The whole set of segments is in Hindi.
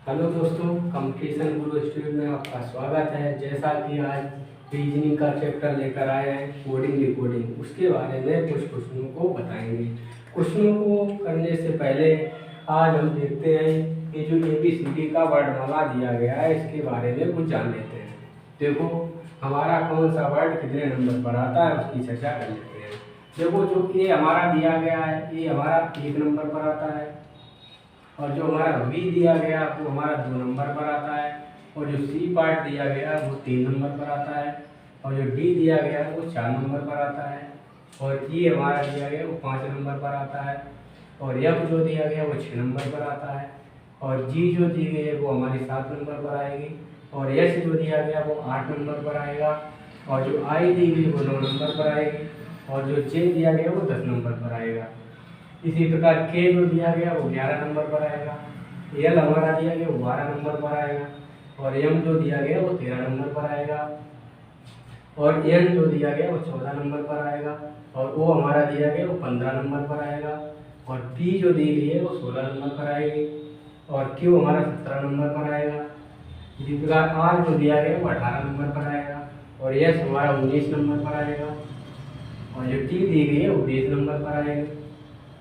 हेलो दोस्तों, कंपटीशन गुरु स्टूडियो में आपका स्वागत है। जैसा कि आज रीजनिंग का चैप्टर लेकर आए हैं कोडिंग रिकोडिंग, उसके बारे में कुछ क्वेश्चनों को बताएंगे। क्वेश्चनों को करने से पहले आज हम देखते हैं कि जो ABCD का वर्णमाला दिया गया है इसके बारे में कुछ जान लेते हैं। देखो, हमारा कौन सा वर्ड कितने नंबर पर आता है उसकी चर्चा कर लेते हैं। देखो, जो ए हमारा दिया गया है ये हमारा 1 नंबर पर आता है, और जो हमारा बी दिया गया वो हमारा 2 नंबर पर आता है, और जो सी पार्ट दिया गया वो 3 नंबर पर आता है, और जो डी दिया गया वो 4 नंबर पर आता है, और ई हमारा दिया गया वो 5 नंबर पर आता है, और एफ जो दिया गया वो 6 नंबर पर आता है, और जी जो दी गई है वो हमारी 7 नंबर पर आएगी, और एच जो दिया गया वो 8 नंबर पर आएगा, और जो आई दी गई वो 9 नंबर पर आएगी, और जो जे दिया गया वो 10 नंबर पर आएगा। इसी प्रकार के जो दिया गया वो 11 नंबर पर आएगा, एल हमारा दिया गया वो 12 नंबर पर आएगा, और एम जो दिया गया वो 13 नंबर पर आएगा, और एन जो दिया गया वो 14 नंबर पर आएगा, और ओ हमारा दिया गया वो 15 नंबर पर आएगा, और पी जो दी गई है वो 16 नंबर पर आएगी, और क्यू हमारा 17 नंबर पर आएगा। इसी प्रकार आर जो दिया गया वो 18 नंबर पर आएगा, और एस हमारा 19 नंबर पर आएगा, और जो टी दी गई है वो 20 नंबर पर आएगी,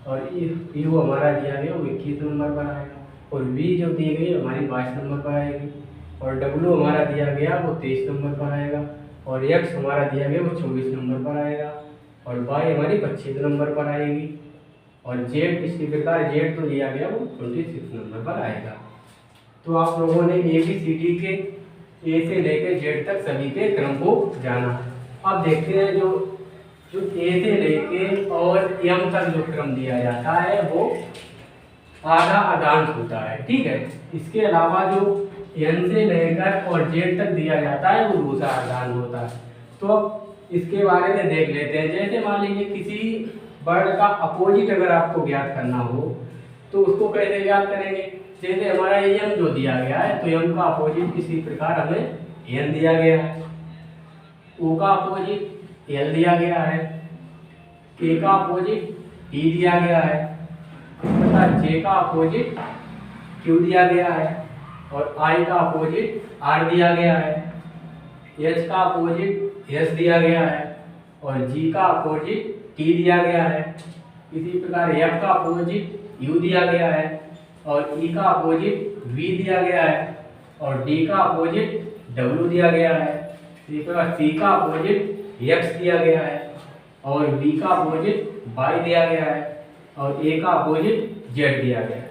और यू हमारा दिया गया वो 21 नंबर पर आएगा, और वी जो दी गई हमारी 22 नंबर पर आएगी, और डब्ल्यू हमारा दिया गया वो 23 नंबर पर आएगा, और एक्स हमारा दिया गया वो 24 नंबर पर आएगा, और वाई हमारी 25 नंबर पर आएगी, और जेड इसी प्रकार जेड तो दिया गया वो 26 नंबर पर आएगा। तो आप लोगों ने ABCD के ए से लेकर जेड तक सभी के क्रम को जाना। अब देखते हैं जो ए से लेके और एम तक जो क्रम दिया जाता है वो आधा अदांश होता है, ठीक है। इसके अलावा जो एन से लेकर और जेड तक दिया जाता है वो दूसरा अदांश होता है। तो अब इसके बारे में देख लेते हैं। जैसे मान लीजिए किसी वर्ड का अपोजिट अगर आपको ज्ञात करना हो तो उसको कैसे ज्ञात करेंगे। जैसे हमारा एम जो दिया गया है तो एम का अपोजिट इसी प्रकार हमें एन दिया गया है, ओ का अपोजिट एल दिया गया है, के का अपोजिट ई दिया गया है, तथा जे का अपोजिट क्यू दिया गया है, और आई का अपोजिट आर दिया गया है, एच का अपोजिट एस दिया गया है, और जी का अपोजिट टी दिया गया है। इसी प्रकार एफ का अपोजिट यू दिया गया है, और ई का अपोजिट वी दिया गया है, और डी का अपोजिट डब्ल्यू दिया गया है। इसी प्रकार सी का अपोजिट एक्स दिया गया है, और बी का अपोजिट वाई दिया गया है, और ए का अपोजिट जेड दिया गया है।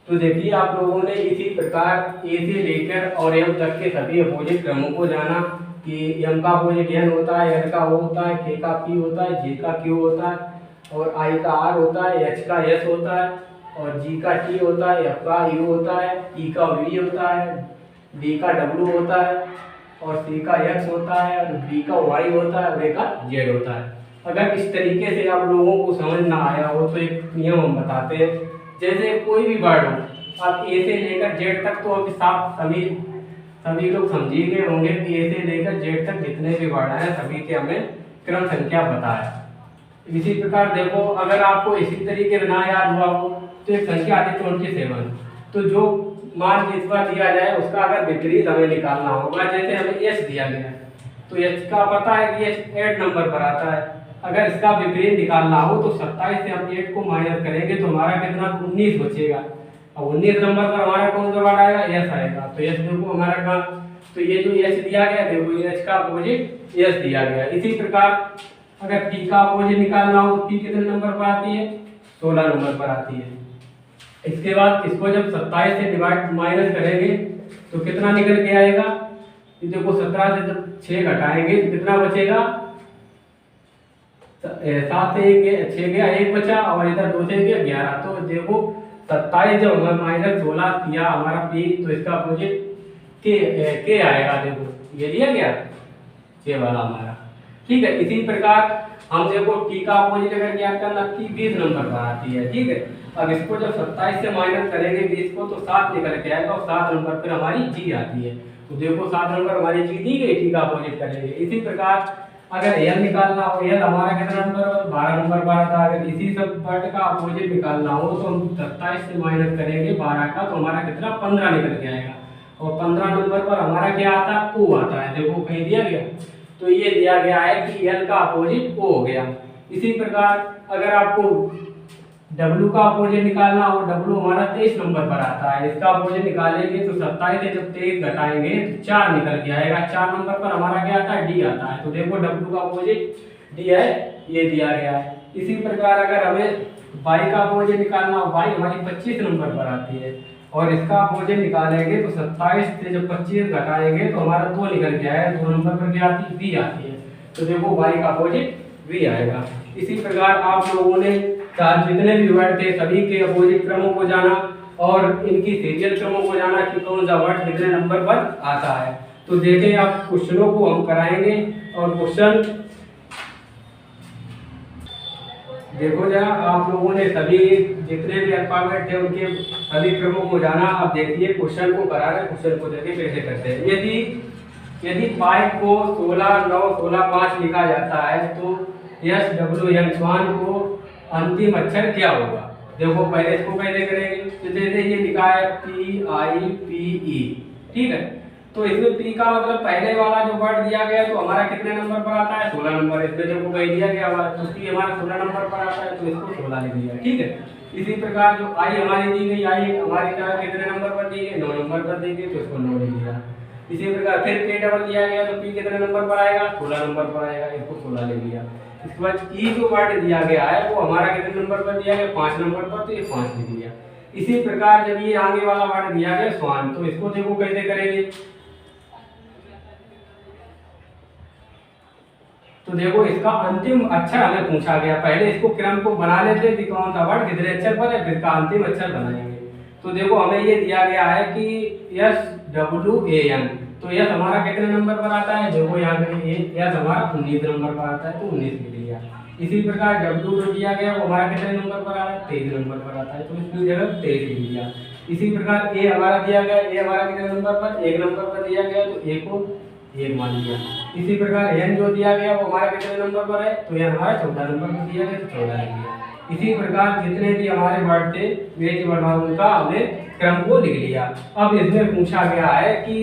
तो देखिए आप लोगों ने इसी प्रकार ए से लेकर और एम तक के सभी अपोजिट क्रमों को जाना कि एम का अपोजिट एन होता है, एल का ओ होता है, के का पी होता है, जे का क्यू होता है, और आई का आर होता है, एच का एस होता है, और जी का टी होता है, एफ का यू होता है, ई का वी होता है, डी का डब्ल्यू होता है, और सी का एक्स होता है, और बी का वाई होता है, और ए का जेड होता है। अगर इस तरीके से आप लोगों को समझ ना आया हो तो एक नियम हम बताते हैं। जैसे कोई भी वर्ड हो, आप ए से लेकर जेड तक तो अभी साफ सभी लोग समझ ही गए होंगे कि ए से लेकर जेड तक जितने भी वर्ड हैं सभी के हमें क्रम संख्या पता है। इसी प्रकार देखो, अगर आपको इसी तरीके से ना याद हुआ हो तो एक संख्या आती है 27, तो जो मान जिस पर दिया जाए उसका अगर विपरीत हमें निकालना होगा। जैसे हमें एच दिया गया है तो एच का पता है कि एच 8 नंबर पर आता है। अगर इसका विपरीत निकालना हो तो 27 से हम 8 को माइनस करेंगे तो हमारा कितना 19 बचेगा। अब 19 नंबर पर हमारा कौन सा वर्ड आएगा, एस आएगा। तो एस देखो हमारा का, तो ये जो एच दिया गया देखो एच का अपोजिट एस दिया गया। इसी प्रकार अगर पी का अपोजिट निकालना हो तो पी कितने नंबर पर आती है, 16 नंबर पर आती है। इसके बाद इसको जब 27 से डिवाइड माइनस करेंगे तो कितना निकल के आएगा, देखो 17 से जब 6 घटाएंगे तो कितना बचेगा, 7 से 6 गया 1 बचा, और इधर 2 से गया 11। तो देखो 27 जब हमने माइनस 16 किया हमारा पी तो इसका अपोजिट के आएगा। देखो ये दिया गया के वाला हमारा, ठीक है। इसी प्रकार हम देखो टी का अपोजिट अगर ज्ञात करना, टी 20 नंबर पर आती है, ठीक है। अब इसको जब 27 से माइनस करेंगे 20 को तो 7 निकल के आएगा, और 7 नंबर पर हमारी जी आती है। तो देखो 7 नंबर हमारी जी दी गई, टी का अपोजिट करेंगे। इसी प्रकार अगर एल निकालना हो, एल हमारा कितना नंबर है, 12 नंबर पर आता है। अगर इसी सब वर्ड का अपोजिट निकालना हो तो हम 27 से माइनस करेंगे 12 का, तो हमारा कितना 15 निकल के आएगा। और 15 नंबर पर हमारा क्या आता है, ओ आता है। देखो कहीं दिया गया, तो ये दिया गया है कि एल का अपोजिट ओ हो गया। इसी प्रकार अगर आपको W का अपोजिट निकालना हो, W हमारा 23 नंबर पर आता है, इसका अपोजिट निकालेंगे तो 27 से जब 23 घटाएंगे तो 4 निकल के आएगा। 4 नंबर पर हमारा क्या आता है, D आता है। तो देखो W का अपोजिट D है, ये दिया गया है। इसी प्रकार अगर हमें Y का अपोजिट निकालना हो, Y हमारी 25 नंबर पर आती है और इसका अपोजिट निकालेंगे तो 27 से जब 25 घटाएंगे तो हमारा 2 निकल के आएगा। 2 नंबर पर क्या आती है, B आती है। तो देखो Y का अपोजिट B आएगा। इसी प्रकार आप लोगों ने जितने भी वर्ड थे सभी के अपोजिट क्रमों को जाना और इनकी सीरियल क्रमों को जाना कि कौन सा वर्ड कितने नंबर पर आता है। तो देखें आप क्वेश्चनों को हम कराएंगे और क्वेश्चन देखो जरा, आप लोगों ने सभी जितने भी अल्फाबेट थे उनके सभी क्रमों को जाना। अब देखिए क्वेश्चन को करा रहे, क्वेश्चन को देखिए कैसे करते हैं। यदि 5 को 16, 9, 16, 5 लिखा जाता है तो यस डब्ल्यू एन स्वान को अंतिम अक्षर क्या होगा। देखो पहले इसको कैसे करेंगे, तो जैसे ये लिखा है PIPE, ठीक है। तो इसमें P का मतलब पहले वाला जो वर्ड दिया गया तो हमारा कितने नंबर पर आता है, 16 नंबर। इसमें देखो कह दिया गया हुआ तो P हमारा 16 नंबर पर आता है तो इसको 16 लिख दिया, ठीक है। इसी प्रकार जो I हमारी दी गई, I हमारी क्या कितने नंबर पर दी गई, 9 नंबर पर दी गई तो इसको 9 लिख दिया। इसी प्रकार फिर K डबल दिया गया तो P कितने नंबर पर आएगा, 16 नंबर पर आएगा, इसको 16 लिख दिया। इसके बाद E जो वर्ड दिया गया है वो हमारा कितने नंबर पर दिया गया, 5 नंबर पर, तो ये 5 लिख दिया। इसी प्रकार जब ये आगे वाला वर्ड दिया गया स्वान, तो इसको देखो कैसे करेंगे। तो देखो इसका अंतिम अक्षर हमें पूछा गया, पहले इसको क्रम को बना लेते कि कौन सा वर्ड कितने अक्षर पर है, फिर का अंतिम अक्षर बनाएंगे। तो देखो हमें ये दिया गया है कि SWAN, तो यस हमारा कितने नंबर पर आता है, देखो यहाँ पे यस हमारा 19 नंबर पर आता है तो 19 लिख लिया। इसी प्रकार W जो दिया गया वो हमारा कितने नंबर पर आ रहा है, 23 नंबर पर आता है तो इसकी जगह 23 लिख लिया। इसी प्रकार A हमारा दिया गया, A हमारा कितने नंबर पर, 1 नंबर पर दिया गया तो A को 1 मान लिया। इसी प्रकार N जो दिया गया वो हमारा कितने नंबर पर है, तो N हमारा 14 नंबर पर दिया गया तो 14 लिख लिया। इसी प्रकार जितने भी हमारे वर्ड थे वेज वर्ड उनका हमने क्रम को लिख लिया। अब इसमें पूछा गया है कि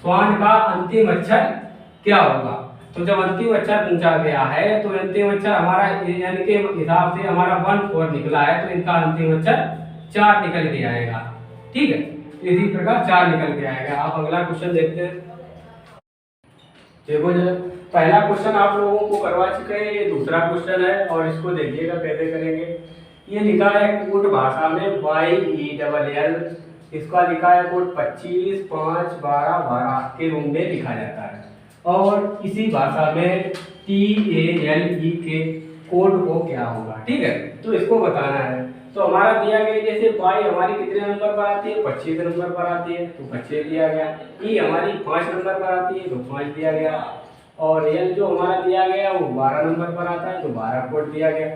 स्वान का अंतिम अक्षर क्या होगा। तो जब अंतिम अक्षर पूछा गया है तो अंतिम अक्षर हमारा एन के हिसाब से हमारा 1 4 निकला है तो इनका अंतिम अक्षर 4 निकल के आएगा, ठीक है। इसी प्रकार 4 निकल के आएगा। आप अगला क्वेश्चन देखते हैं। देखो जब पहला क्वेश्चन आप लोगों को करवा चुके हैं, ये दूसरा क्वेश्चन है और इसको देखिएगा कैसे करेंगे। ये लिखा है कोड भाषा में YELL, इसका लिखा है कोड 25, 5, 12, 12 के रूप में लिखा जाता है और इसी भाषा में TALE के कोड को क्या होगा, ठीक है। तो इसको बताना है। तो हमारा दिया गया जैसे Y हमारी कितने नंबर पर आती है, 25 नंबर पर आती है तो 25 दिया गया। E हमारी 5 नंबर पर आती है तो 5 दिया गया और L जो हमारा दिया गया वो 12 नंबर पर आता है तो 12 कोड दिया गया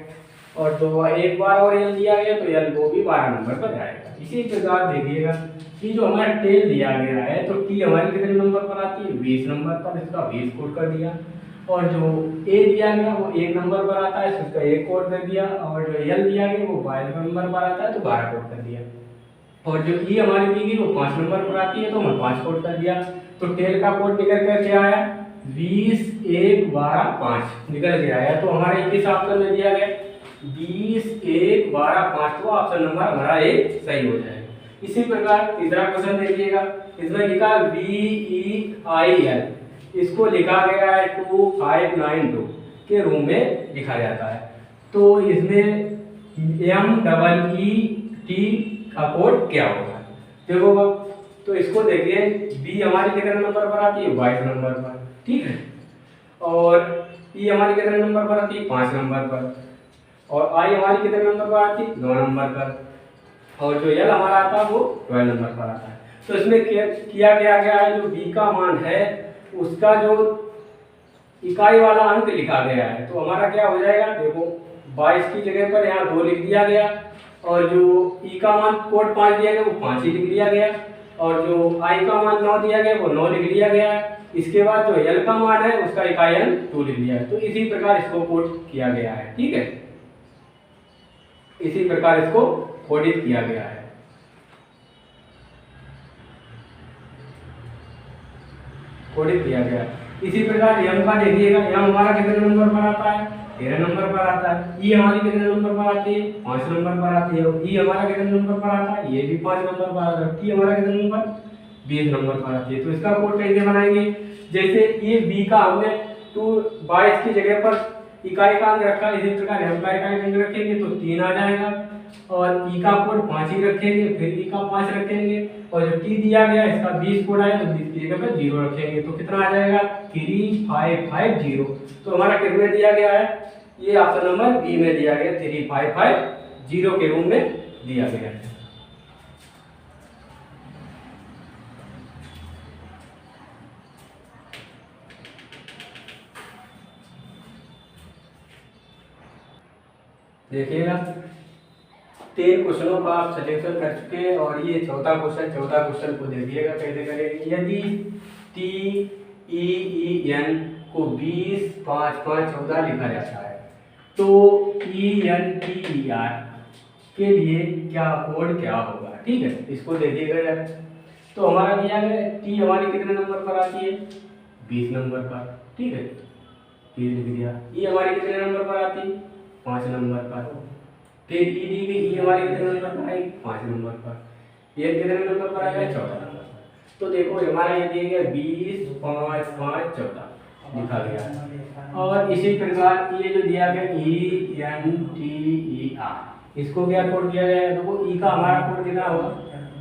और जो एक बार और L दिया गया तो L वो भी 12 नंबर पर आएगा। इसी प्रकार देखिएगा कि जो हमारा टेल दिया गया है तो T हमारी कितने नंबर पर आती है, 20 नंबर पर, इसका 20 कोड कर दिया और जो A दिया गया वो 1 नंबर पर आता है तो उसका 1 कोड कर दिया और जो L दिया गया वो 12 नंबर पर आता है तो 12 कोड कर दिया और जो E हमारी दी गई वो 5 नंबर पर आती है तो हमने 5 कोड कर दिया। तो टेल का कोड निकल कर क्या आया, 20, 1, 12, 5 निकल के आया। तो हमारे किस ऑप्शन में दिया गया, 20, 1, 12, 5, तो ऑप्शन नंबर हमारा A सही हो जाएगा। इसी प्रकार तीसरा क्वेश्चन देखिएगा, इसमें लिखा VEIL, इसको लिखा गया है 2592 के रूप में लिखा जाता है। तो इसमें MEET का कोड क्या होगा, देखो तो इसको देखिए B हमारी कितने नंबर पर आती है, 22 नंबर पर, ठीक है। और E हमारी कितने नंबर पर आती है, 5 नंबर पर और I हमारी कितने नंबर पर आती है, 2 नंबर पर और जो L हमारा आता है वो 12 नंबर पर आता है। तो इसमें किया गया है जो B का मान है उसका जो इकाई वाला अंक लिखा गया है तो हमारा क्या हो जाएगा, देखो 22 की जगह पर यहाँ 2 लिख दिया गया और जो E का मान कोड 5 दिया गया वो 5 ही लिख दिया गया और जो i का मान 9 दिया गया वो 9 लिख लिया गया है। इसके बाद जो l का मान है उसका इकाई अंक 2 लिख लिया है। तो इसी प्रकार इसको कोड किया गया है। ठीक है, इसी प्रकार इसको कोडित किया गया है। कोडित किया गया है। इसी प्रकार m का देखिएगा, m हमारा कितने नंबर पर आता है? 13 नंबर पर आता है। e हमारी कितने नंबर पर आती है? 5 नंबर पर आती है। e हमारा कितने नंबर पर आता है? ये भी 5 नंबर पर आता है। t हमारा कितने नंबर? 20 नंबर पर आती है। तो इसका कोड कैसे बनाएंगे? जैसे ये b का हमने 22 की जगह पर इकाई का अंक रखा, इसी प्रकार m का इकाई अंक रखेंगे तो 3 आ जाएगा, और e का कोड 5 ही रखेंगे, फिर e का 5 रखेंगे, और जो t दिया गया इसका 20 कोड आया तो 20 की जगह पर 0 रखेंगे तो कितना आ जाएगा? 3550। तो हमारा कितने दिया गया है? ये ऑप्शन नंबर बी में दिया गया, 3550 के रूप में दिया गया है। देखिएगा 3 क्वेश्चनों का आप सिलेक्शन कर चुके हैं, और ये चौथा क्वेश्चन को देखिएगा कैसे करेंगे। यदि TEEN को 20, 5, 5, 14 लिखा जाता है तो ENTER के लिए क्या कोड क्या होगा? ठीक है, इसको देखिएगा यार। तो हमारा दिया गया T हमारी कितने नंबर पर आती है? 20 नंबर पर। ठीक है, 20 लिख दिया। E हमारी कितने नंबर पर आती है? 5 नंबर पर। फिर ई दी गई, ई हमारी कितने नंबर पर आई? 5 नंबर पर। ये कितने नंबर पर आएगा? 14 नंबर पर। तो देखो हमारा ये दिया गया 20, 5, 5, 14 लिखा गया। और इसी प्रकार ये जो दिया गया ENTER, इसको क्या कोड किया जाएगा? देखो ई का हमारा कोड कितना होगा?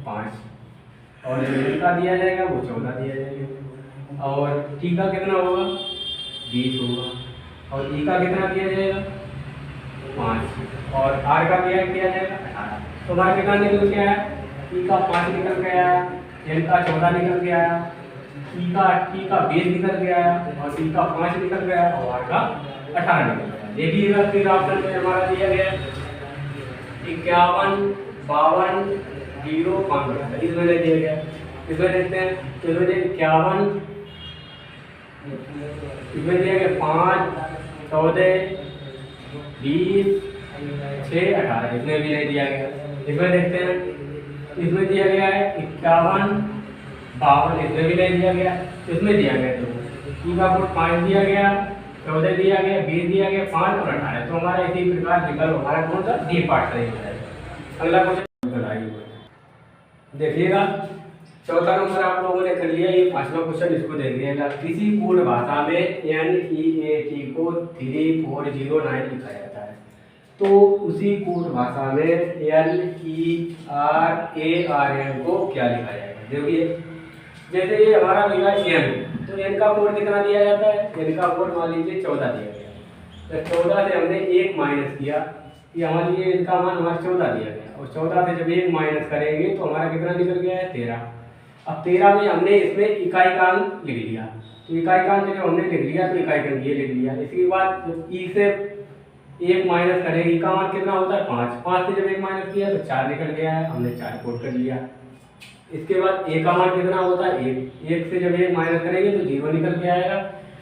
5, और जो ई का दिया जाएगा वो 14 दिया जाएगा, और टी का कितना होगा? 20 होगा, और ई का कितना दिया जाएगा? 5, और आर का किया जाएगा 18। तो हमारा कितना निकल के आया? ई का 5 निकल के आया, एल का 14 निकल के आया, टी का 20 निकल के आया, और ई का 5 निकल गया, और आर का 18 निकल गया। देखिएगा फिर ऑप्शन में हमारा दिया गया 51, 52, 0, 5 इसमें दिया गया। इसमें देखते हैं, तो इसमें 51, इसमें दिया गया 5, 14, 20, 6, 18 इसमें भी नहीं दिया गया। इसमें देखते हैं, इसमें दिया गया है 51, 52 इसमें भी नहीं दिया गया। इसमें दिया गया तो ई का कोड 5 दिया गया, 14 दिया गया, 20 दिया गया, 5 और 18। तो हमारा इसी प्रकार विकल्प हमारा कौन सा? डी पार्ट सही हो जाएगा। अगला क्वेश्चन देखिएगा, चौथा नंबर आप लोगों ने कर लिया, ये 5वां क्वेश्चन इसको देखिएगा। किसी कोड भाषा में NEAT को 3409 लिखा जाता है, तो उसी कोड भाषा में LERARM को क्या लिखा जाएगा? देखिए, जैसे ये हमारा लिखा है N, तो N का कोड कितना दिया जाता है? N का कोड मान लीजिए 14 दिया गया, तो 14 से हमने 1 माइनस किया, ये हमारी ये इनका मान हमारा 14 दिया गया, और 14 से जब 1 माइनस करेंगे तो हमारा कितना निकल गया है? 13। अब 13 में हमने इसमें इकाई का अंक लिख लिया, तो इकाई का अंक जब हमने लिख लिया तो इकाई का अंक ये लिख लिया। इसके बाद ई से 1 माइनस करेंगे, ई का मान कितना होता है? 5, 5 से जब 1 माइनस किया तो 4 निकल गया है, हमने 4 कोड कर लिया। इसके बाद ए का मान कितना होता है? 1, 1 से जब 1 माइनस करेंगे तो 0 निकल के आएगा,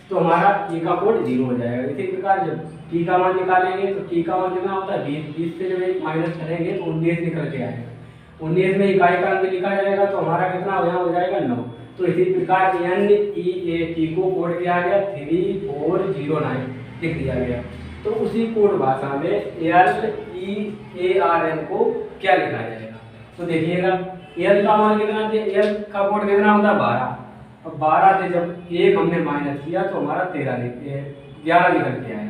तो हमारा ए का कोड 0 हो जाएगा। इसी प्रकार जब टी का मान निकालेंगे तो टी का मान कितना होता है? 20, 20 से जब 1 माइनस करेंगे तो 19 निकल के आएगा, 19 में इकाई का अंक लिखा जाएगा, तो हमारा कितना यहाँ हो जाएगा? 9। तो इसी प्रकार NEAT को कोड किया गया 3409 लिख दिया गया। तो उसी कोड भाषा में LEARM को क्या लिखा जाएगा? तो देखिएगा, L का मान कितना दिया? L का कोड कितना होता है? 12। अब 12 से जब 1 हमने माइनस किया तो हमारा 11 निकल के आया,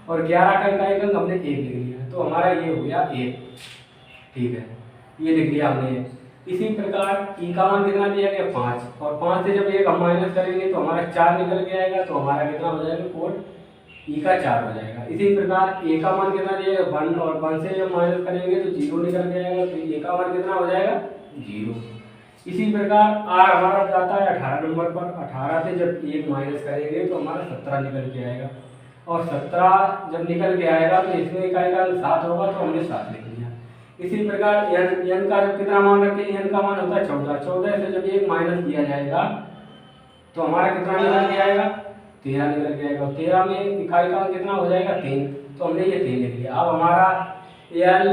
और 11 का इकाई अंक हमने 1 लिख लिया, तो हमारा ये हो गया 1। ठीक है, ये लिख लिया हमने। इसी प्रकार ई का मान कितना दिया गया? 5, और 5 से जब 1 हम माइनस करेंगे तो हमारा 4 निकल के आएगा, तो हमारा कितना हो जाएगा? कोड ई का 4 हो जाएगा। इसी प्रकार ए का मान कितना दिया गया? 1, और 1 से जब माइनस करेंगे तो 0 निकल के आएगा, तो ए का मान कितना हो जाएगा? 0। इसी प्रकार आर हमारा जाता है 18 नंबर पर, 18 से जब 1 माइनस करेंगे तो हमारा 17 निकल के आएगा, और 17 जब निकल के आएगा तो इसमें इकाई का अंक 7 होगा, तो हमने 7 लिख लिया। इसी प्रकार n का जब कितना मान रखें, n का मान होता है 14, 14 से जब 1 माइनस किया जाएगा तो हमारा कितना निकल के आएगा, 13 निकल के आएगा। 13 में इकाई का कितना हो जाएगा 3, तो हमने ये 3 लिख लिया। अब हमारा LEARN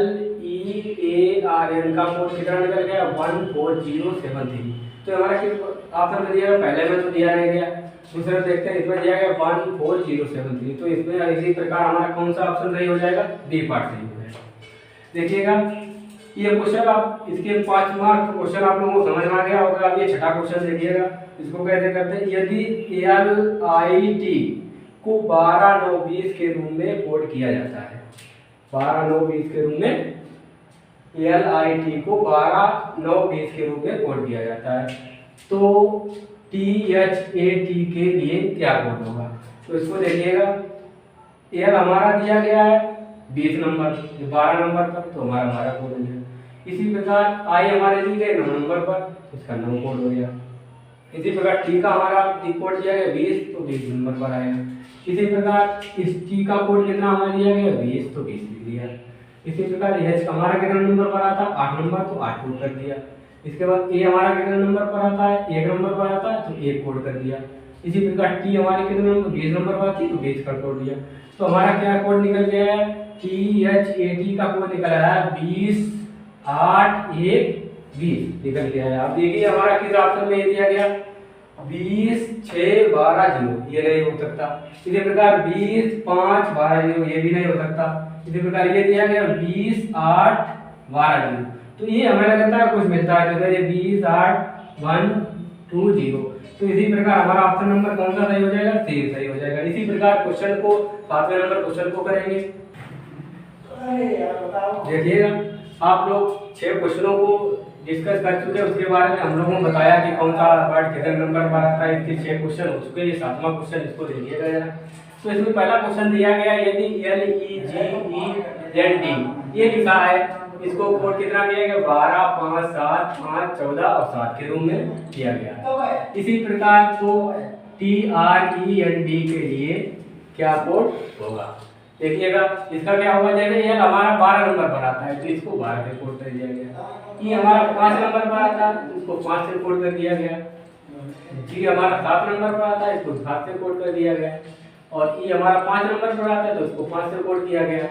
का कोड कितना निकल गया, 14073। तो हमारा किस ऑप्शन में दिया गया, पहले में तो दिया नहीं गया, दूसरे में देखते हैं इसमें दिया गया 14073। तो इसमें इसी प्रकार हमारा कौन सा ऑप्शन सही हो जाएगा, बी पार्ट सही हो जाएगा। देखिएगा ये क्वेश्चन, आप इसके 5 मार्क क्वेश्चन आप लोगों को समझ में आ गया होगा। अब ये छठा क्वेश्चन देखिएगा, इसको कैसे करते हैं। यदि LIT को 12 9 20 के रूप में कोड किया जाता है, 12 9 20 के रूप में LIT को 12 9 20 के रूप में कोड किया जाता है, तो THAT के लिए क्या कोड होगा। तो इसको देखिएगा, L हमारा दिया गया है 20 नंबर, 12 नंबर पर, तो हमारा कोड हो गया। इसी प्रकार I हमारे दी गए 9 नंबर पर, इसका 9 कोड हो गया। इसी प्रकार T का हमारा कोड दिया गया 20, तो 20 नंबर पर आएगा। इसी प्रकार इस T का कोड कितना हमारा दिया गया 20, तो 20 लिख दिया। इसी प्रकार H हमारा कितना नंबर पर आता है, 8 नंबर, तो 8 कोड कर दिया। इसके बाद A हमारा कितना नंबर पर आता है, 1 नंबर पर आता है, तो 1 कोड कर दिया। इसी प्रकार T हमारे कितने नंबर, 20 नंबर पर आती है, तो 20 का कोड दिया। तो हमारा क्या कोड निकल गया है, THAT का कोड निकल आया 20 8 1 20 निकल गया है। अब देखिए हमारा किस ऑप्शन में ये दिया गया, 20 6 12 0, ये नहीं हो सकता। इसी प्रकार 20 5 12 0, ये भी नहीं हो सकता। इसी प्रकार ये दिया गया 20 8 12 0, तो ये हमें लगता है कुछ मिलता है, तो ये 20 8 1 2 0। तो इसी प्रकार हमारा ऑप्शन नंबर कौन सा सही हो जाएगा, सी सही हो जाएगा। इसी प्रकार क्वेश्चन को 7वें नंबर क्वेश्चन को करेंगे। देखिएगा आप लोग 6 क्वेश्चनों को डिस्कस कर चुके हैं, उसके बारे में हम लोगों ने बताया कि कौन सा वर्ड कितने नंबर पर आता है। इसके 6 क्वेश्चन हो चुके हैं, ये 7वां क्वेश्चन इसको देखिएगा जरा। तो इसमें पहला क्वेश्चन दिया गया, यदि LEGEND ये लिखा है, इसको कोड कितना दिया गया, 12 5 7 5 14 और 7 के रूप में दिया गया। इसी प्रकार तो TREND के लिए क्या कोड होगा, देखिएगा इसका क्या होगा। जैसे ये हमारा 12 नंबर पर आता है, तो इसको 12 से कोड कर दिया गया। ये हमारा 5 नंबर पर आता है, तो इसको 5 से कोड कर दिया गया। जी हमारा 7 नंबर पर आता है, इसको 7 से कोड कर दिया गया। और ये हमारा 5 नंबर पर आता है, तो इसको 5 से कोड किया गया।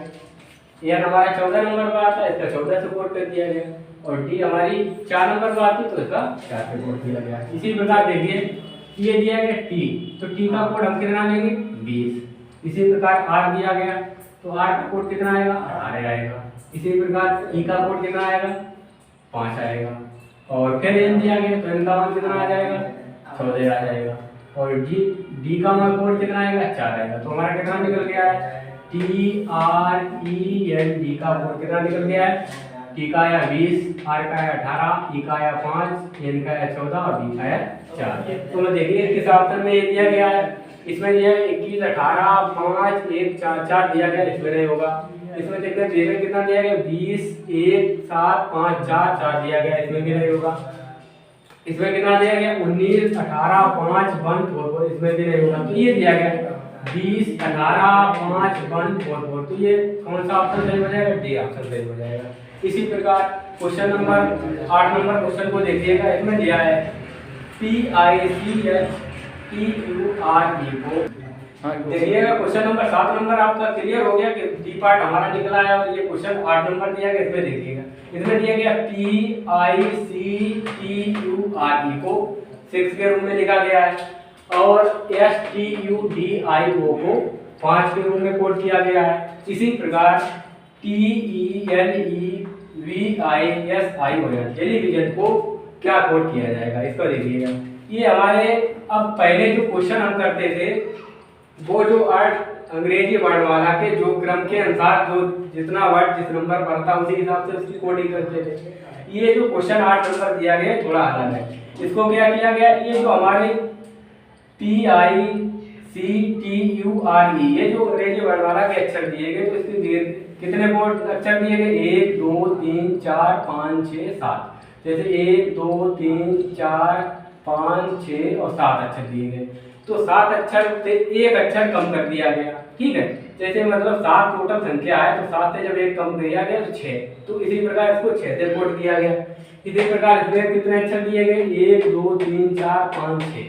ये हमारा 14 नंबर पर आता है, इसका 14 से कोड कर दिया गया। और डी हमारी 4 नंबर पर आती है, तो इसका 4 से कोड किया गया। इसी प्रकार देखिए ये दिया गया टी, तो टी का कोड हम कितना लेंगे 20। इसी प्रकार आर दिया गया, तो आर का कोड कितना आएगा 18 आएगा। इसी प्रकार ई का कोड कितना आएगा 5 आएगा। और फिर एन दिया गया, तो एन का मान कितना आ जाएगा 14 आ जाएगा। और डी का मान कोड कितना आएगा 4 आएगा। तो हमारा कितना निकल गया है TREND का कोड कितना निकल गया है, टी का आया 20, आर का आया 18, ई का आया 5, एन का आया 14 और डी का आया 4। तो मैं देखिए किस ऑप्शन में ये दिया गया है, इसमें दिया है 21 18 5 1 4 4 दिया गया, इसमें नहीं होगा। इसमें देखते हैं में कितना दिया गया 20 1 7 5 4 4 दिया गया, इसमें भी नहीं होगा। इसमें कितना दिया गया 19 18 5 1 4 4, इसमें भी नहीं होगा। तो ये दिया गया 20 18 5 1 4 4, तो ये कौन सा ऑप्शन सही हो जाएगा, डी ऑप्शन सही हो जाएगा। इसी प्रकार क्वेश्चन नंबर 8 नंबर क्वेश्चन को देखिएगा, इसमें दिया है PICHTURE को। देखिएगा क्वेश्चन नंबर 7 नंबर आपका क्लियर हो गया कि डी पार्ट हमारा निकला है। और ये क्वेश्चन 8 नंबर दिया गया, इसमें देखिएगा इसमें दिया गया PICTURE को 6 के रूप में लिखा गया है, और STUDIO को 5 के रूप में कोड किया गया है। इसी प्रकार टेलीविजन को क्या कोड किया जाएगा, इसको देखिएगा। ये हमारे अब पहले जो क्वेश्चन हम करते थे, वो जो अंग्रेजी वर्ड वाला के जो क्रम के अनुसार जो जितना वर्ड जिस नंबर पर था उसी हिसाब से उसकी कोडिंग करते थे। ये जो क्वेश्चन 8 नंबर दिया गया थोड़ा अलग है। इसको क्या किया गया, ये जो हमारे PICTURE ये जो अंग्रेजी वर्ड वाला के अक्षर दिए गए, तो इसके कितने बोर्ड अक्षर दिए गए 1 2 3 4 5 6 7। जैसे 1 2 3 4 5 6 और 7 अक्षर दिए गए, तो 7 अक्षर से एक अक्षर कम कर दिया गया। ठीक है। जैसे मतलब 7 टोटल संख्या है तो 7 से जब एक कम किया गया तो 6, तो इसी प्रकार इसको 6 से कोड किया गया। इसी प्रकार इसमें कितने अक्षर दिए गए, 1 2 3 4 5 6,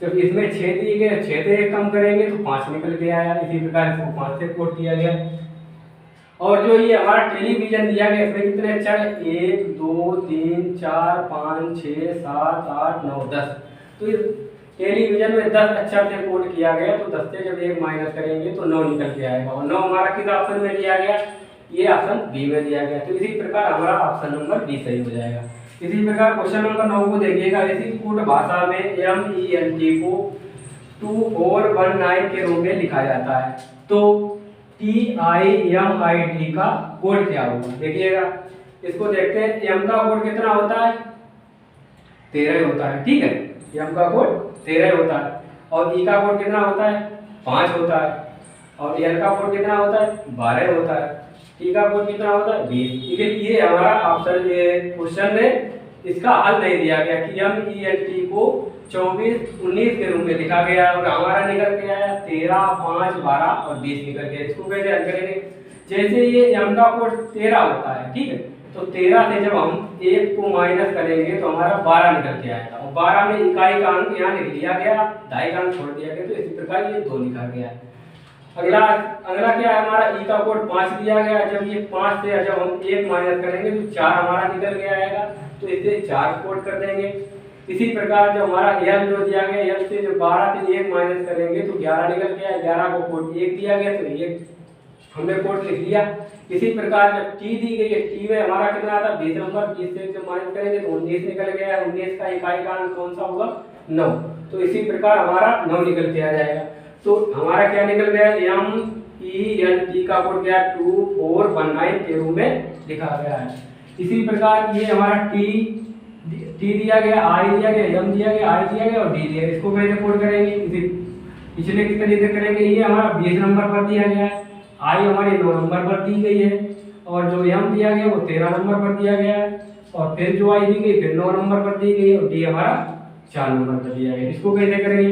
जब इसमें 6 दिए गए 6 से एक कम करेंगे तो 5 निकल के आया। इसी प्रकार इसको 5 से कोड किया गया। और जो ये हमारा टेलीविजन दिया गया इसमें कितने अक्षर है, 1 2 3 4 5 6 7 8 9 10, तो इस टेलीविजन में 10 अक्षर से कोड किया गया। तो 10 से जब एक माइनस करेंगे तो 9 निकल के आएगा। और 9 हमारा किस ऑप्शन में दिया गया, ये ऑप्शन बी में दिया गया। तो इसी प्रकार हमारा ऑप्शन नंबर बी सही हो जाएगा। इसी प्रकार क्वेश्चन नंबर 9 को देखिएगा। इसी कूट भाषा में MENT को 2419 के रूप में लिखा जाता है, तो TIMIT का कोड क्या होगा, देखिएगा। इसको देखते हैं। M का कोड कितना होता है, 13 होता है, ठीक है। M का कोड 13 होता है। और E का कोड कितना होता है, 5 होता है। और L का कोड कितना होता है, 12 होता है। T का कोड कितना होता है, 20। ये हमारा ऑप्शन, ये क्वेश्चन में इसका हल नहीं दिया गया कि MENT को 24 19 के रूप में लिखा गया और हमारा निकल के आया 13 5 12 और 20 निकल गया। इसको कैसे हल करेंगे, जैसे ये M का कोड 13 होता है, ठीक है, तो 13 से जब हम 1 को माइनस करेंगे तो हमारा 12 निकल के आएगा। और 12 में इकाई का अंक यहाँ लिख लिया गया, दहाई का अंक छोड़ दिया गया, तो इसी प्रकार ये 2 लिखा गया। अगला क्या है हमारा, E का कोड 5 दिया गया। जब ये 5 से जब हम 1 माइनस करेंगे तो 4 हमारा निकल के आएगा, तो इसे 4 कोड कर देंगे। इसी प्रकार जो हमारा L जो दिया गया, L से जो 12 से 1 माइनस करेंगे तो 11 निकल के आया। 11 को कोड 1 दिया गया, तो 1 हमने कोड लिख लिया। इसी प्रकार जब T दी गई है, T में हमारा कितना आता है, 20 नंबर। 20 से जब माइनस करेंगे तो 19 निकल गया। 19 का इकाई का अंक कौन सा होगा, 9, तो इसी प्रकार हमारा 9 निकल के आ जाएगा। तो हमारा क्या निकल गया, MENT का कोड क्या 2419 के रूप में लिखा गया है। इसी प्रकार ये हमारा T दिया गया, I दिया गया, M दिया गया, I दिया गया और D दिया गया। इसको कैसे कोड करेंगे, इसी पिछले की तरीके से करेंगे। ये हमारा 20 नंबर पर दिया गया है, I हमारे 9 नंबर पर दी गई है, और जो M दिया गया वो 13 नंबर पर दिया गया है, और फिर जो I दी गई फिर 9 नंबर पर दी गई, और D हमारा 4 नंबर पर दिया गया। इसको कैसे करेंगे,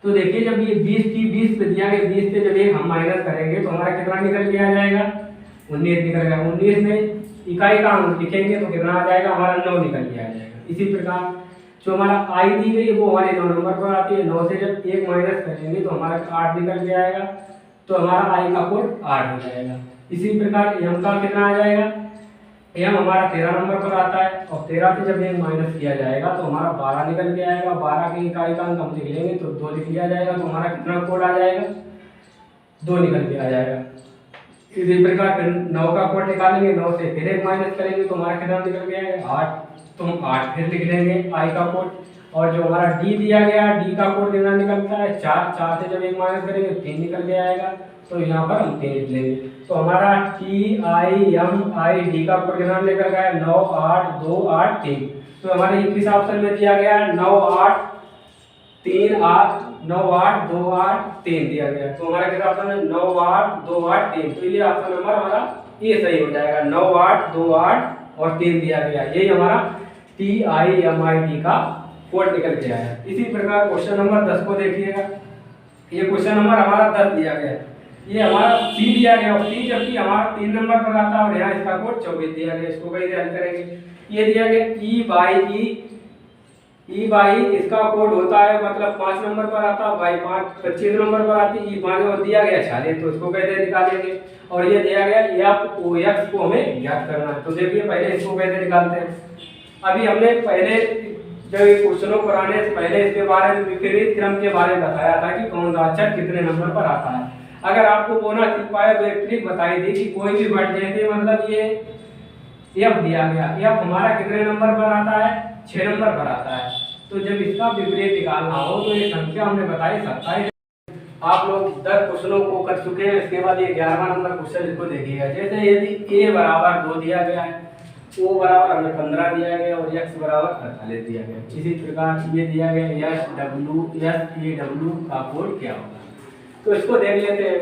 तो देखिए जब ये 20 पे दिया गया, 20 से जब एक हम माइनस करेंगे तो हमारा कितना निकल के आ जाएगा, 19 निकल गया। 19 में इकाई का अंक लिखेंगे तो कितना आ जाएगा, हमारा 9 निकल के आ जाएगा। इसी प्रकार जो हमारा I दी गई वो हमारे 9 नंबर पर आती है। 9 से जब 1 माइनस करेंगे तो हमारा 8 निकल के आएगा, तो हमारा I का कोड 8 हो जाएगा। इसी प्रकार M का कितना आ जाएगा, M हमारा 13 नंबर पर आता है, और 13 से जब 1 माइनस किया जाएगा तो हमारा 12 निकल के आएगा। 12 की इकाई का अंक हम लिख लेंगे तो 2 लिख लिया जाएगा, तो हमारा कितना कोड आ जाएगा, 2 निकल के आ जाएगा। इसी प्रकार फिर 9 का कोड निकालेंगे, 9 से फिर 1 माइनस करेंगे तो हमारा कितना निकल के आएगा, 8, तो हम 8 फिर लिख लेंगे I का कोड। और जो हमारा D दिया गया, D का कोड कितना निकलता है, 4 से जब 1 माइनस करेंगे 3 निकल के आएगा, तो यहाँ पर हम 3 लिख लेंगे। तो हमारा TIMID का कोड कितना निकल गया, 9 8 2 8 3। तो हमारे किस ऑप्शन में दिया गया, 9 8 3 8 9 8 2 8 3 दिया गया। तो हमारा किस ऑप्शन है, 9 8 2 8 3। तो ये ऑप्शन नंबर हमारा ये सही हो जाएगा, 9 8 2 8 और 3 दिया गया। यही हमारा TIMID का कोड निकल के आया। इसी प्रकार क्वेश्चन नंबर 10 को देखिएगा। ये क्वेश्चन नंबर हमारा 10 दिया गया, ये हमारा C दिया गया, और C जबकि हमारा 3 नंबर पर आता है, और यहाँ इसका कोड 24 दिया गया। इसको कैसे हल करेंगे, ये दिया गया E बाई इसका कोड होता है, मतलब 5 नंबर पर आता है, बाई 5 25 नंबर पर आती है, E 5 और दिया गया 46, तो इसको कैसे निकालेंगे। और ये दिया गया FOX को हमें ज्ञात करना है। तो देखिए पहले इसको कैसे निकालते हैं। अभी हमने पहले जब क्वेश्चनों को आने से पहले इसके बारे में विपरीत क्रम के बारे में बताया था कि कौन सा अक्षर कितने नंबर पर आता है। अगर आपको बोना सीख पाए तो एक ट्रिक बताई थी कि कोई भी वर्ड, जैसे मतलब ये F दिया गया, F हमारा कितने नंबर पर आता है, 6 नंबर पर आता है। तो जब इसका विपरीत निकालना हो तो ये संख्या हमने बताई 27। आप लोग 10 क्वेश्चनों को कर चुके हैं। इसके बाद ये 11वां नंबर क्वेश्चन इसको देखिएगा। जैसे यदि A बराबर 2 दिया गया है, O बराबर हमें 15 दिया गया और X बराबर 48 दिया गया। इसी प्रकार ये दिया गया SAW का कोड क्या होगा, तो इसको देख लेते हैं।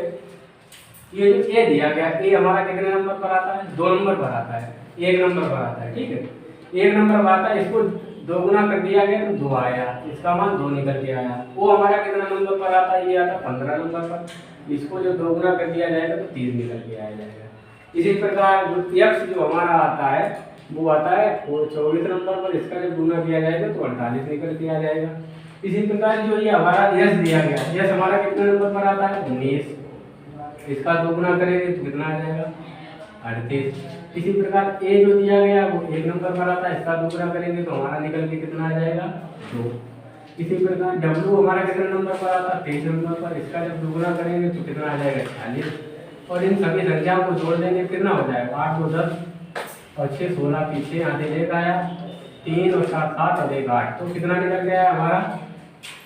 ये जो A दिया गया, A हमारा कितने नंबर पर आता है, 2 नंबर पर आता है, 1 नंबर पर आता है, ठीक है, 1 नंबर पर आता है। इसको 2 गुना कर दिया गया तो 2 आया, इसका मान 2 निकल के आया। O हमारा कितना नंबर पर आता है, ये आता 15 नंबर पर। इसको जो दोगुना कर दिया जाएगा तो 30 निकल के आ जाएगा। इसी प्रकार जो x जो हमारा आता है वो आता है 24 नंबर पर, इसका जब गुना किया जाएगा तो 48 निकल के आ जाएगा। इसी प्रकार जो ये हमारा यस दिया गया, यस हमारा कितने नंबर पर आता है 19, इसका दोगुना करेंगे तो कितना आ जाएगा 38। इसी प्रकार ए जो दिया गया वो 1 नंबर पर आता है, इसका दोगुना करेंगे तो हमारा निकल के कितना आ जाएगा 2। इसी प्रकार डब्ल्यू हमारा कितने नंबर पर आता है 23 नंबर पर, इसका जब दोगुना करेंगे तो कितना आ जाएगा 46। और इन सभी संख्याओं को जोड़ देंगे कितना हो जाएगा 8 2 10 और 6 16, पीछे आधे लेकर आया 3 और 7 7 और 1 8, तो कितना निकल गया हमारा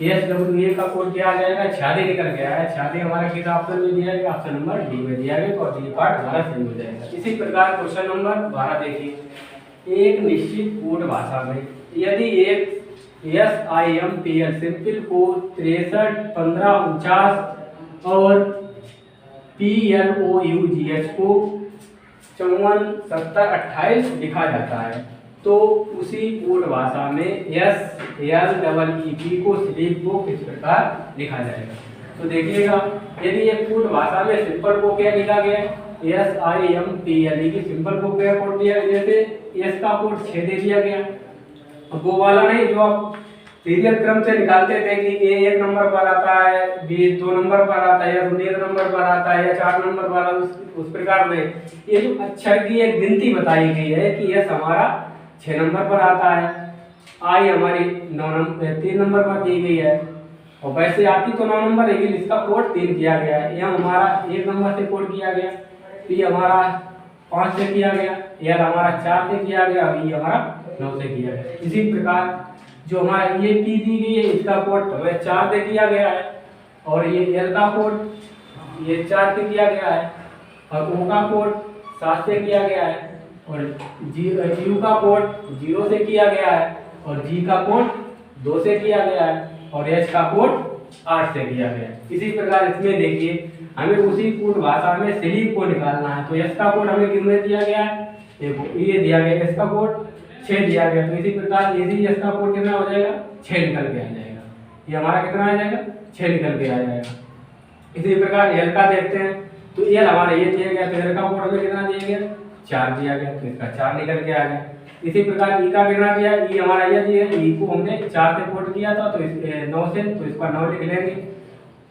एस डब्ल्यू ए का कोड क्या आ जाएगा 46 निकल गया है। 46 हमारा किस ऑप्शन में दिया गया, ऑप्शन नंबर डी में दिया गया, तो डी पार्ट हमारा सही हो जाएगा। इसी प्रकार क्वेश्चन नंबर 12 देखिए, एक निश्चित कोड भाषा में यदि एक SIMPL सिंपल कोड 63 15 49 और PLOUGH को 54 70 28 लिखा जाता है, तो उसी कोड भाषा में SLEEP को स्लीप को किस प्रकार लिखा जाएगा। तो देखिएगा, यदि ये कोड भाषा में सिंपल को क्या लिखा गया है SIMPL की सिंपल को क्या कोड दिया, जैसे S का कोड 6 दे दिया गया, वो वाला नहीं जो आप सीरियल क्रम से निकालते थे कि ए 1 नंबर पर आता है, बी 2 नंबर पर आता है, या 1 नंबर पर आता है, या 4 नंबर पर, उस प्रकार में ये जो अक्षर की एक गिनती बताई गई है कि यह हमारा 6 नंबर पर आता है, आई हमारी 3 नंबर पर दी गई है, और वैसे आती तो 9 नंबर, लेकिन इसका कोड 3 किया गया है। यह हमारा 1 नंबर से कोड किया गया, पी हमारा 5 से किया गया, एल हमारा 4 से किया गया, ई हमारा 9 से किया गया। इसी प्रकार जो हमारा ये पी दी गई है इसका कोड हमें 4 से किया गया है, और ये एल का कोड ये 4 से किया गया है, और ओ का कोड 7 से किया गया है, और यू का कोड 0 से किया गया है, और जी का कोड 2 से किया गया है, और एच का कोड 8 से किया गया है। इसी प्रकार इसमें देखिए हमें उसी कोड भाषा में स्लीप को निकालना है, तो एस का कोड हमें कितने दिया गया है, देखो ये दिया गया, एस का कोड 6 दिया गया, तो इसी प्रकार इसी एस का कोड कितना हो जाएगा 6 निकल के आ जाएगा, ये हमारा कितना आ जाएगा 6 निकल के आ जाएगा। इसी प्रकार एल का देखते हैं, तो एल हमारा ये दिया गया, तो एल का कोड हमें कितना दिया गया 4 दिया गया, तो इसका 4 निकल के आ गया। इसी प्रकार ई का कितना दिया, ई हमारा ये दिया, ई को हमने 4 से कोड किया था, तो 9 से, तो इसका 9 लिख लेंगे,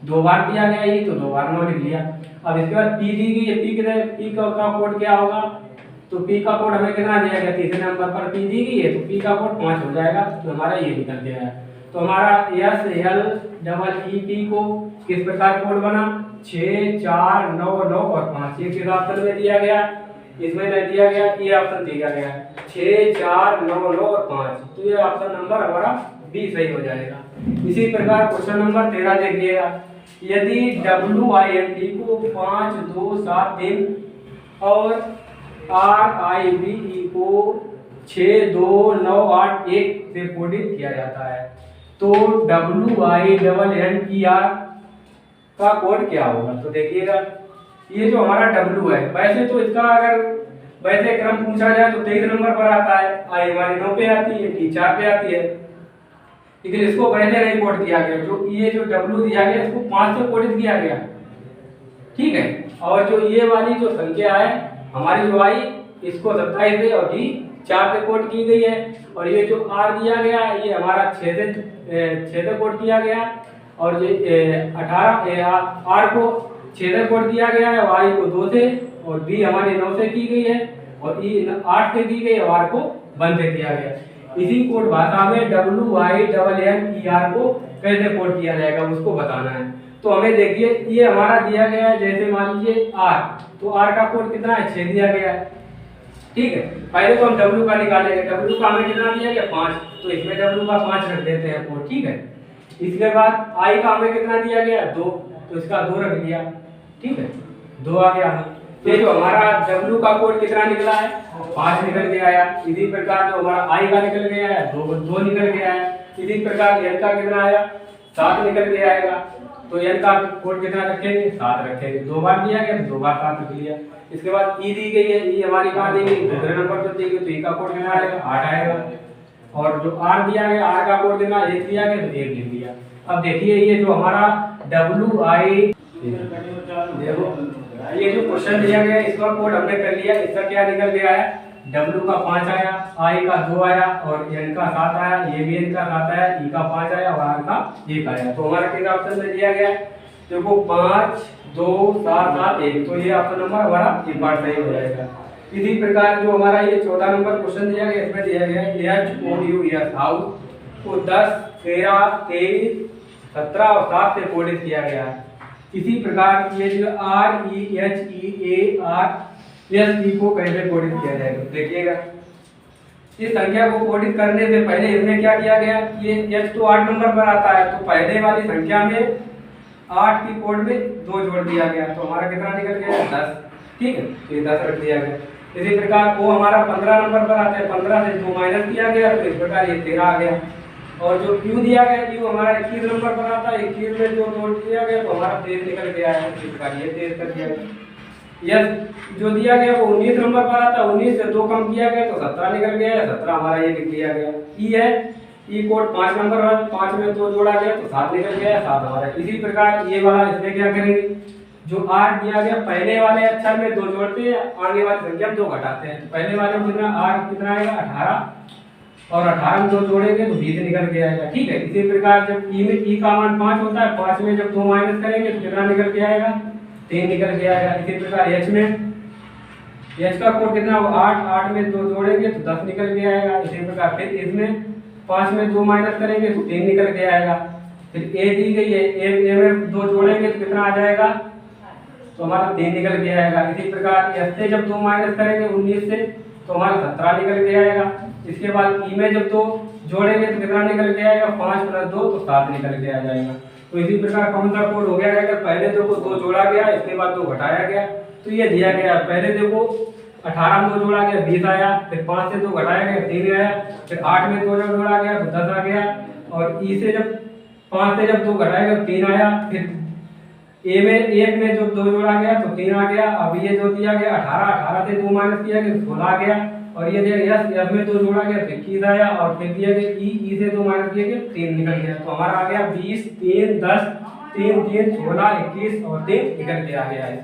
2 बार दिया गया ई, तो 2 बार 9 लिख लिया। अब इसके बाद पी दी गई, पी कितने, पी का कोड क्या होगा, तो पी का कोड हमें कितना दिया गया 3 नंबर पर पी दी गई है, तो पी का कोड 5 हो जाएगा, तो हमारा ये निकल गया है। तो हमारा SLEEP को किस प्रकार कोड बना 6 4 9 9 और 5, ये किस ऑप्शन में दिया गया, इसमें नहीं दिया गया, ये ऑप्शन दिया गया 6 4 9 9 और 5, तो ये ऑप्शन नंबर हमारा बी सही हो जाएगा। इसी प्रकार क्वेश्चन नंबर 13 देखिएगा, यदि WINT को 5 2 7 3 और RIBE को 6 2 9 8 1 से कोडित किया जाता है, तो WINNER का कोड क्या होगा। तो देखिएगा, ये जो हमारा W है, वैसे तो इसका अगर वैसे क्रम पूछा जाए तो 23 नंबर पर आता है, आई हमारी 9 पे आती है, टी 4 पे आती है, लेकिन इसको पहले नहीं कोड किया गया, जो ये जो W दिया गया इसको 5 से कोडित किया गया, ठीक है। और जो ये वाली जो संख्या है हमारी जो आई, इसको 27 से और डी 4 से कोड की गई है, और ये जो R दिया गया ये हमारा 6 से कोड किया गया, और ये 18 R को 6 से कोड किया गया है, Y को 2 से, और B हमारी 9 से की गई है, और E 8 से की गई है, R को 1 से किया गया। इसी कोड भाषा में WINNER को कैसे कोड किया जाएगा उसको बताना है। तो हमें देखिए, ये हमारा दिया गया है, जैसे मान लीजिए R, तो R का कोड कितना है 6 दिया गया है, ठीक है। पहले तो हम W का निकालेंगे, W का हमें कितना दिया गया 5, तो इसमें W का 5 रख देते हैं कोड, ठीक है। इसके बाद I का हमें कितना दिया गया 2, तो इसका 2 रख दिया, ठीक है, 2 आ गया। ये जो हमारा W का कोड कितना निकला है 5 निकल के आया। इसी प्रकार जो हमारा I का निकल गया है 2 निकल के आया। इसी प्रकार L का कितना आया 7 निकल के आएगा, तो L का कोड कितना रखेंगे 7 रखेंगे, 2 बार दिया गया तो 2 बार 7 रख लिया। इसके बाद E दी गई है, E हमारी कहाँ दी गई दूसरे नंबर पर दी गई, तो E का कोड कितना आएगा 8 आएगा, और जो R दिया गया R का कोड देना 1 दिया गया तो 1 लिख दिया। अब देखिए, ये जो हमारा देखो ये जो क्वेश्चन दिया गया है इसका कोड हमने कर लिया। इसका क्या निकल गया है, W का 5 आया, I का 2 आया और N का 7 आया, ये भी N का 7 आया, E का 5 आया और R का 1 आया। तो हमारा किस ऑप्शन में दिया गया है, देखो 5 2 7 7 1, तो ये ऑप्शन नंबर हमारा एक बार सही हो जाएगा। इसी प्रकार जो हमारा ये 14 नंबर क्वेश्चन दिया गया, इसमें दिया गया है HOUS हाउस को 10 13 23 17 और 7 से कोडित किया गया है। इसी प्रकार ये जो REHEARSE को कैसे कोडित किया जाएगा, देखिएगा इस संख्या को कोडित करने से पहले इसमें क्या किया गया, ये H तो 8 नंबर पर आता है, तो पहले वाली संख्या में 8 की कोड में 2 जोड़ दिया गया, तो हमारा कितना निकल गया 10, ठीक है, तो ये 10 रख दिया गया। इसी प्रकार वो हमारा 15 नंबर पर आता है, 15 से 2 माइनस किया गया, तो इस प्रकार ये 13 आ गया। और जो Q दिया गया, Q हमारा 21 नंबर पर आता है, 21 में जो जोड़ दिया गया तो हमारा 23 निकल गया है, इसी प्रकार ये 23 कर दिया गया। यस जो दिया गया वो 19 नंबर पर आता है, 19 से 2 कम किया गया तो 17 निकल गया है, 17 हमारा ये लिख दिया गया। E है, E कोड 5 नंबर पर, 5 में 2 जोड़ा गया तो 7 निकल गया है, 7 हमारा। इसी प्रकार ये वाला इसमें क्या करेंगे, जो 8 दिया गया पहले वाले अक्षर में 2 जोड़ते हैं, आगे वाली संख्या में 2 घटाते हैं, तो पहले वाले में कितना 8 कितना आएगा 18 और 18 में 2 जोड़ेंगे तो 20 निकल के आएगा, ठीक है। इसी प्रकार जब E में E का मान 5 होता है, 5 में जब 2 माइनस करेंगे तो कितना निकल के आएगा 3 निकल के आएगा। इसी प्रकार H में, H का कोड कितना 8, 8 में 2 जोड़ेंगे तो 10 निकल के आएगा। इसी प्रकार फिर इसमें 5 में 2 माइनस करेंगे तो 3 निकल के आएगा। फिर A दी गई है, A में 2 जोड़ेंगे तो कितना आ जाएगा, तो हमारा 3 निकल के आएगा। इसी प्रकार S से जब 2 माइनस करेंगे 19 से तो हमारा 17 निकल के आएगा। इसके बाद E में जब 2 जोड़ेंगे तो कितना निकल के आएगा, 5 + 2 तो 7 निकल के आ जाएगा। तो इसी प्रकार कौन सा कोड हो गया, अगर पहले देखो 2 जोड़ा गया, इसके बाद 2 घटाया गया, तो ये दिया गया पहले देखो 18 में 2 जोड़ा गया 20 आया, फिर 5 से 2 घटाया गया 3 आया, फिर 8 में 2 जब जोड़ा गया तो 10 आ गया, और E से जब 5 से जब 2 घटाया गया 3 आया, फिर A में 1 में जब 2 जोड़ा गया तो 3 आ गया। अब ये जो दिया गया 18, 18 से 2 माइनस किया गया 16 आ गया, और ये दिया S में 2 जोड़ा गया तो 21 आया, और फिर दिया गया E से 2 माइनस किया गया 3 निकल गया, तो हमारा आ गया 20 3 10 3 3 16 21 और 3 निकल के आ गया है।